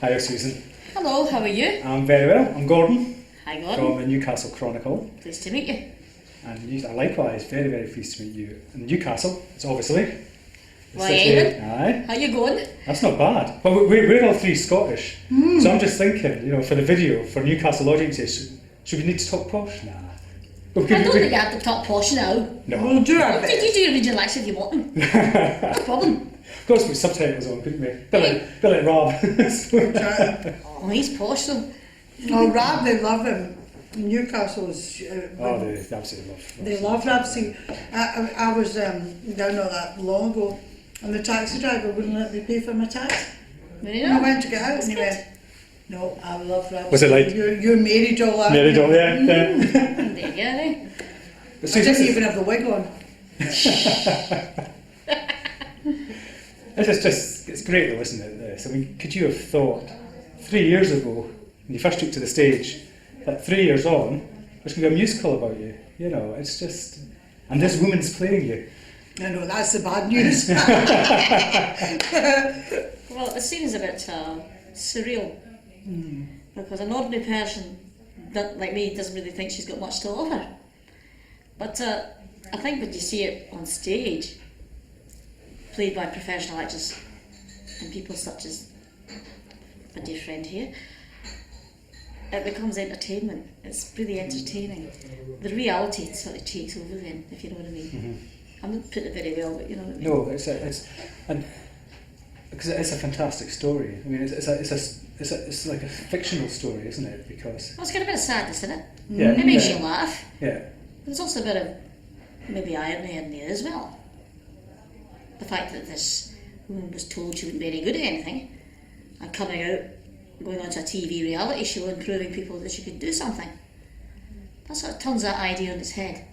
Hi, Susan. Hello, how are you? I'm very well. I'm Gordon. Hi, Gordon. From the Newcastle Chronicle. Pleased to meet you. And likewise, very, very pleased to meet you. And Newcastle, it's obviously. Why, Elaine? Aye. How you going? That's not bad. Well, we're all three Scottish. So I'm just thinking, for the video, for Newcastle audiences, should we need to talk posh? Nah. I don't think I have to talk posh now. No. We'll do our You best. do your original accent if you want them. No problem. Of course, with subtitles on, couldn't we? Bit like Rob. Oh, he's posh though. Oh, Rab, they love him. Newcastle's. Oh, they absolutely love. They love Rab. See, I was down not that long ago, and the taxi driver wouldn't let me pay for my taxi. Really And I not? went to get out, and he went, "No, I love Rab." Was it like- you're married all that? Married all, yeah. There you go, eh? But I see, didn't even have the wig on. it's great though, isn't it? This. I mean, could you have thought 3 years ago, when you first took to the stage, that 3 years on, there's going to be a musical about you? It's just... And this woman's playing you. I know, that's the bad news. Well, the scene is a bit surreal. Because an ordinary person that, like me, doesn't really think she's got much to offer. But I think when you see it on stage, played by professional actors and people such as my dear friend here, it becomes entertainment. It's really entertaining. The reality sort of takes over then, if you know what I mean. Mm-hmm. I'm not putting it very well, but you know what I mean. No, because it's a fantastic story. I mean, it's like a fictional story, isn't it? Because Well, it's got a bit of sadness in it. Yeah, It makes yeah. you laugh. yeah, There's also a bit of maybe irony in there as well. The fact that this woman was told she wasn't very good at anything and coming out, going onto a TV reality show and proving people that she could do something. That sort of turns that idea on its head.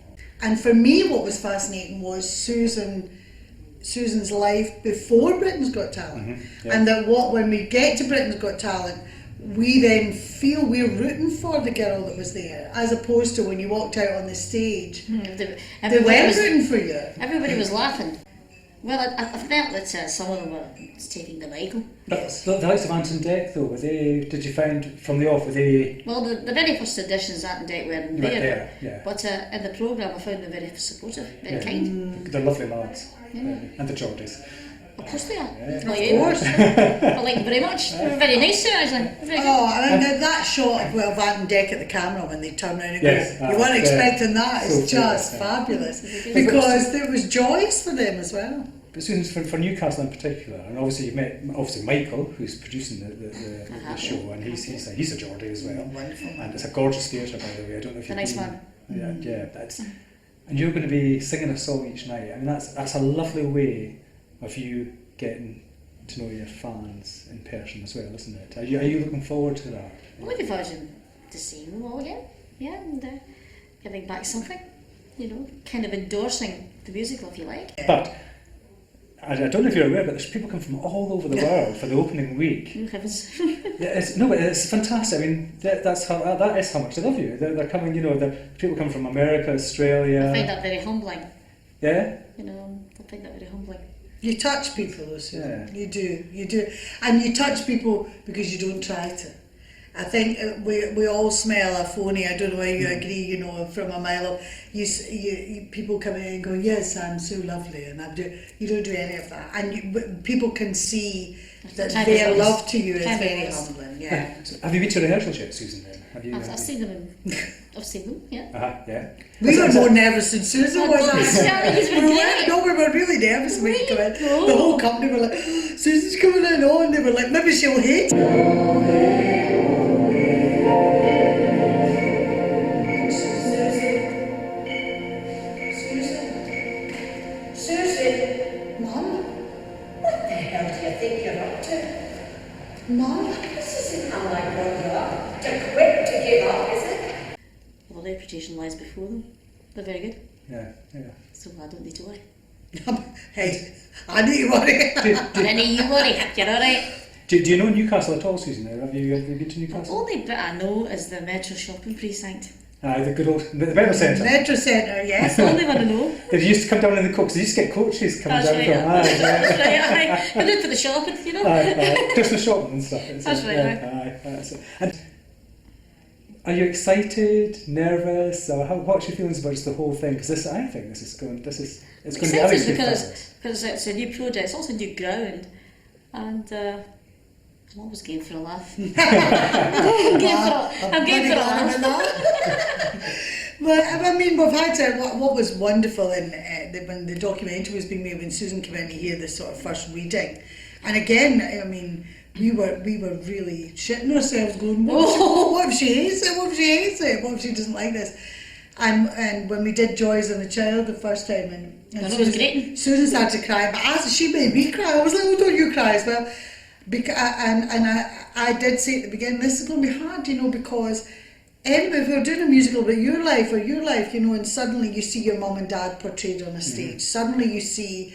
And for me, what was fascinating was Susan's life before Britain's Got Talent, yeah. and that when we get to Britain's Got Talent, we then feel we're rooting for the girl that was there, as opposed to when you walked out on the stage, they weren't rooting for you. Everybody was laughing. Well, I felt that some of them were taking the Michael. Yes. The likes of Ant and Dec, though, did you find from the off, were they... Well, the very first editions, Ant and Dec weren't Right there. there, yeah. But in the programme, I found them very supportive, very Yeah. kind. They're lovely lads. Yeah. And the Geordies. Of course they are. Yeah. Well, Of you- course. I like them very much. They were very nice too, actually. Very good. Oh, and that shot of Van and Dec at the camera when they turn around and Yes, go, you weren't expecting that. so It's just yeah. fabulous. Because there was joys for them as well. But Susan, for Newcastle in particular, and obviously you've met Michael, who's producing the show, and he's a Geordie as well. Wonderful. And it's a gorgeous theatre, by the way. I don't know if A you've nice been- one. Yeah, that's. And you're going to be singing a song each night. I mean, that's a lovely way of you getting to know your fans in person as well, isn't it? Are you looking forward to that? I'm looking forward to seeing them all again. Yeah, and giving back something. Kind of endorsing the musical, if you like. But I don't know if you're aware, but there's people come from all over the world for the opening week. Oh, heavens. Yeah, it's fantastic. I mean, that is how much they love you. They're coming, people come from America, Australia. I find that very humbling. Yeah? I find that very humbling. You touch people, though, Susan. Yeah. You do. And you touch people because you don't try to. I think we all smell a phony. I don't know whether you agree, from a mile off. You people come in and go, yes, I'm so lovely, and you don't do any of that. And people can see that their love to you is very humbling. Yeah. So have you been to rehearsals yet, Susan, then? I've seen them. I've seen them, yeah. Yeah. We were more nervous than Susan Oh, was. gosh, yeah, these were great. We were really nervous when we come in. Great. The whole company were like, Susan's coming in on. They were like, maybe she'll hate it. Susan, Mum, what the hell do you think you're up to? Mum? to come like what you are, to quit, to give up, is it? Well, the reputation lies before them. They're very good, Yeah, yeah. so I don't need to worry. Hey, I need to worry. Any you worry, you're alright. Do you know Newcastle at all, Susan? Have you been to The Newcastle? only bit I know is the Metro shopping precinct. Aye, the good old the Metro Centre. Metro Centre, yes. That's the only one I know. They used to come down in the coach. They used to get coaches coming That's down right. from. Aye, That's right. Aye. I did for the shopping, you know. aye. Christmas shopping and stuff. That's right, Aye, that's it. And are you excited, nervous, or what's your feelings about just the whole thing? Because I think it's going to be Excited really because it's a new project, it's also new ground, and I'm always game for a laugh. I'm game for a laugh. Well, I mean, we've had what was wonderful in when the documentary was being made, when Susan came in to hear the sort of first reading, and again, I mean, we were really shitting ourselves, going, what if she hates it? What if she hates it? What if she doesn't like this? And when we did Joys on the Child the first time, and it was great. Susan started to cry, but she made me cry. I was like, oh, don't you cry as well? I did say at the beginning, this is going to be hard, you know, because anyway, if you're doing a musical about your life, you know, and suddenly you see your mum and dad portrayed on a stage, suddenly you see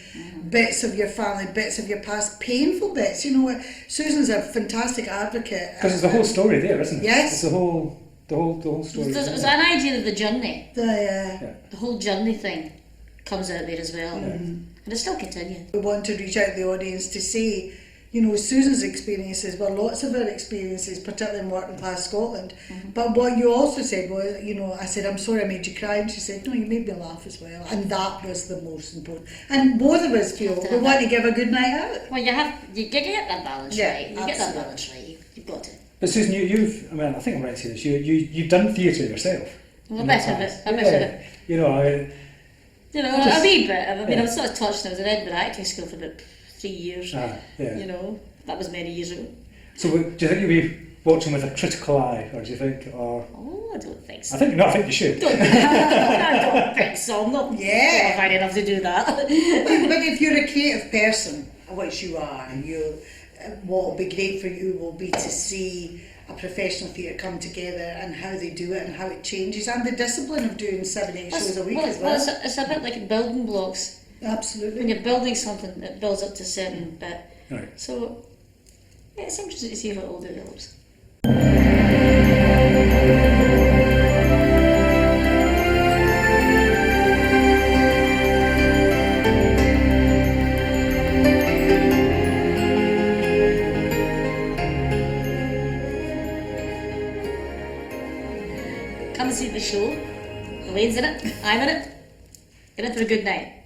bits of your family, bits of your past, painful bits, you know. Susan's a fantastic advocate. Because it's the whole story there, isn't it? Yes. It's the whole story. There's an idea of the journey. The whole journey thing comes out there as well, and it's still continuing. we want to reach out to the audience to say, you know, Susan's experiences were lots of her experiences, particularly in working class Scotland. But what you also said was, you know, I said, I'm sorry I made you cry, and she said, no, you made me laugh as well. And that was the most important. And both of us feel we want to give a good night out. Well, you get that balance right. You get that absolutely. balance right. You've got to. But Susan, I think I'm right to say this. You've done theatre yourself. Well, a bit of it. A bit of it. You know, You know, a wee bit. I mean, I was sort of touched. I was in Edinburgh Acting School for about 3 years. You know, that was many years ago. So, do you think you'll be watching with a critical eye, or do you think, or? Oh, I don't think so. I think you should. I don't think so. I'm not qualified enough to do that. But if you're a creative person, which you are, what will be great for you will be to see a professional theatre come together and how they do it and how it changes, and the discipline of doing 7-8 shows a week as well. It's a bit like building blocks. Absolutely. When you're building something, it builds up to a certain bit. Right. So, yeah, it's interesting to see how it all develops. Come and see the show. Elaine's in it. I'm in it. Get in for a good night.